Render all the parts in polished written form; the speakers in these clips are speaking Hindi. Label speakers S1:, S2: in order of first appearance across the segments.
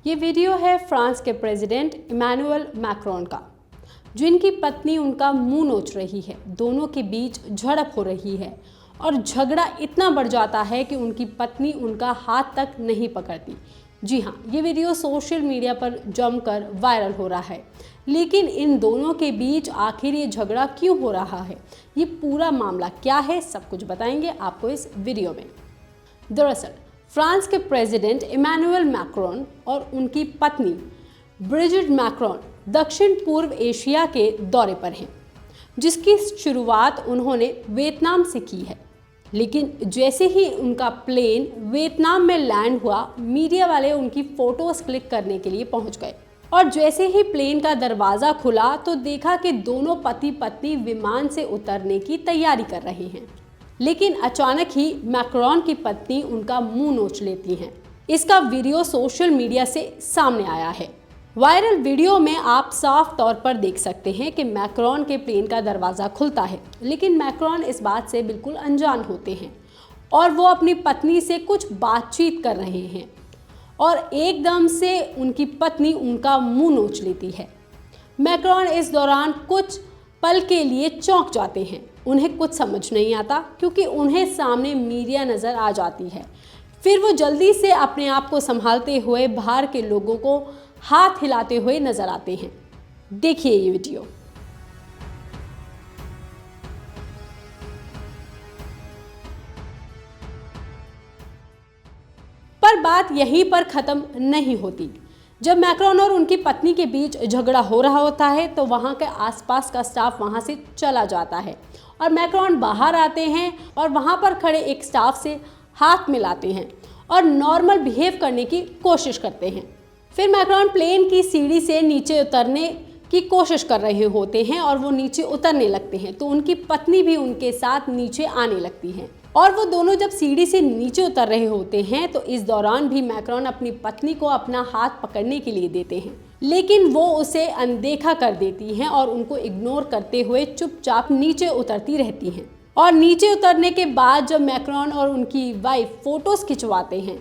S1: ये वीडियो है फ्रांस के प्रेसिडेंट इमैनुअल मैक्रोन का, जिनकी पत्नी उनका मुंह नोच रही है। दोनों के बीच झड़प हो रही है और झगड़ा इतना बढ़ जाता है कि उनकी पत्नी उनका हाथ तक नहीं पकड़ती। जी हाँ, ये वीडियो सोशल मीडिया पर जमकर वायरल हो रहा है। लेकिन इन दोनों के बीच आखिर ये झगड़ा क्यों हो रहा है, ये पूरा मामला क्या है, सब कुछ बताएंगे आपको इस वीडियो में। दरअसल फ्रांस के प्रेसिडेंट इमैनुअल मैक्रोन और उनकी पत्नी ब्रिजिट मैक्रोन दक्षिण पूर्व एशिया के दौरे पर हैं, जिसकी शुरुआत उन्होंने वियतनाम से की है। लेकिन जैसे ही उनका प्लेन वियतनाम में लैंड हुआ, मीडिया वाले उनकी फोटोज क्लिक करने के लिए पहुंच गए और जैसे ही प्लेन का दरवाज़ा खुला तो देखा कि दोनों पति पत्नी विमान से उतरने की तैयारी कर रहे हैं। लेकिन अचानक ही मैक्रोन की पत्नी उनका मुंह नोच लेती हैं। इसका वीडियो सोशल मीडिया से सामने आया है। वायरल वीडियो में आप साफ तौर पर देख सकते हैं कि मैक्रोन के प्लेन का दरवाज़ा खुलता है, लेकिन मैक्रोन इस बात से बिल्कुल अनजान होते हैं और वो अपनी पत्नी से कुछ बातचीत कर रहे हैं और एकदम से उनकी पत्नी उनका मुंह नोच लेती है। मैक्रोन इस दौरान कुछ पल के लिए चौंक जाते हैं। उन्हें कुछ समझ नहीं आता क्योंकि उन्हें सामने मीडिया नज़र आ जाती है। फिर वो जल्दी से अपने आप को संभालते हुए बाहर के लोगों को हाथ हिलाते हुए नजर आते हैं। देखिए ये वीडियो। पर बात यहीं पर खत्म नहीं होती। जब मैक्रोन और उनकी पत्नी के बीच झगड़ा हो रहा होता है तो वहां के आसपास का स्टाफ वहां से चला जाता है और मैक्रोन बाहर आते हैं और वहां पर खड़े एक स्टाफ से हाथ मिलाते हैं और नॉर्मल बिहेव करने की कोशिश करते हैं। फिर मैक्रोन प्लेन की सीढ़ी से नीचे उतरने की कोशिश कर रहे होते हैं और वो नीचे उतरने लगते हैं तो उनकी पत्नी भी उनके साथ नीचे आने लगती हैं और वो दोनों जब सीढ़ी से नीचे उतर रहे होते हैं तो इस दौरान भी मैक्रोन अपनी पत्नी को अपना हाथ पकड़ने के लिए देते हैं, लेकिन वो उसे अनदेखा कर देती हैं और उनको इग्नोर करते हुए चुपचाप नीचे उतरती रहती हैं। और नीचे उतरने के बाद जब मैक्रोन और उनकी वाइफ फोटोज खिंचवाते हैं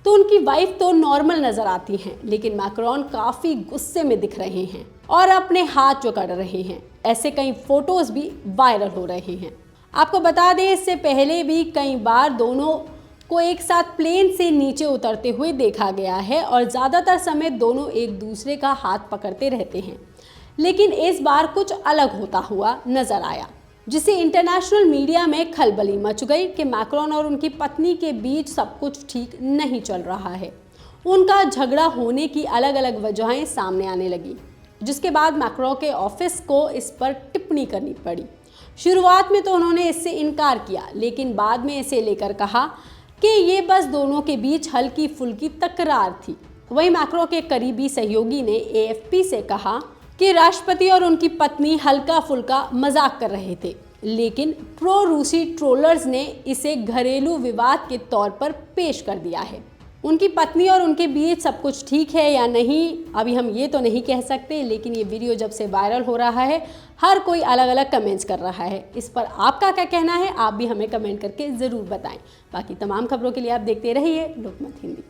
S1: तो उनकी वाइफ तो नॉर्मल नजर आती हैं, लेकिन मैक्रोन काफ़ी गुस्से में दिख रहे हैं और अपने हाथ जकड़ रहे हैं। ऐसे कई फोटोज भी वायरल हो रहे हैं। आपको बता दें, इससे पहले भी कई बार दोनों को एक साथ प्लेन से नीचे उतरते हुए देखा गया है और ज़्यादातर समय दोनों एक दूसरे का हाथ पकड़ते रहते हैं। लेकिन इस बार कुछ अलग होता हुआ नजर आया, जिससे इंटरनेशनल मीडिया में खलबली मच गई कि मैक्रोन और उनकी पत्नी के बीच सब कुछ ठीक नहीं चल रहा है। उनका झगड़ा होने की अलग अलग वजहें सामने आने लगी, जिसके बाद मैक्रोन के ऑफिस को इस पर टिप्पणी करनी पड़ी। शुरुआत में तो उन्होंने इससे इनकार किया, लेकिन बाद में इसे लेकर कहा कि ये बस दोनों के बीच हल्की फुल्की तकरार थी। वहीं मैक्रोन के करीबी सहयोगी ने AFP से कहा कि राष्ट्रपति और उनकी पत्नी हल्का फुल्का मजाक कर रहे थे, लेकिन प्रो रूसी ट्रोलर्स ने इसे घरेलू विवाद के तौर पर पेश कर दिया है। उनकी पत्नी और उनके बीच सब कुछ ठीक है या नहीं, अभी हम ये तो नहीं कह सकते, लेकिन ये वीडियो जब से वायरल हो रहा है हर कोई अलग अलग कमेंट्स कर रहा है। इस पर आपका क्या कहना है, आप भी हमें कमेंट करके ज़रूर बताएं। बाकी तमाम खबरों के लिए आप देखते रहिए लोकमत हिंदी।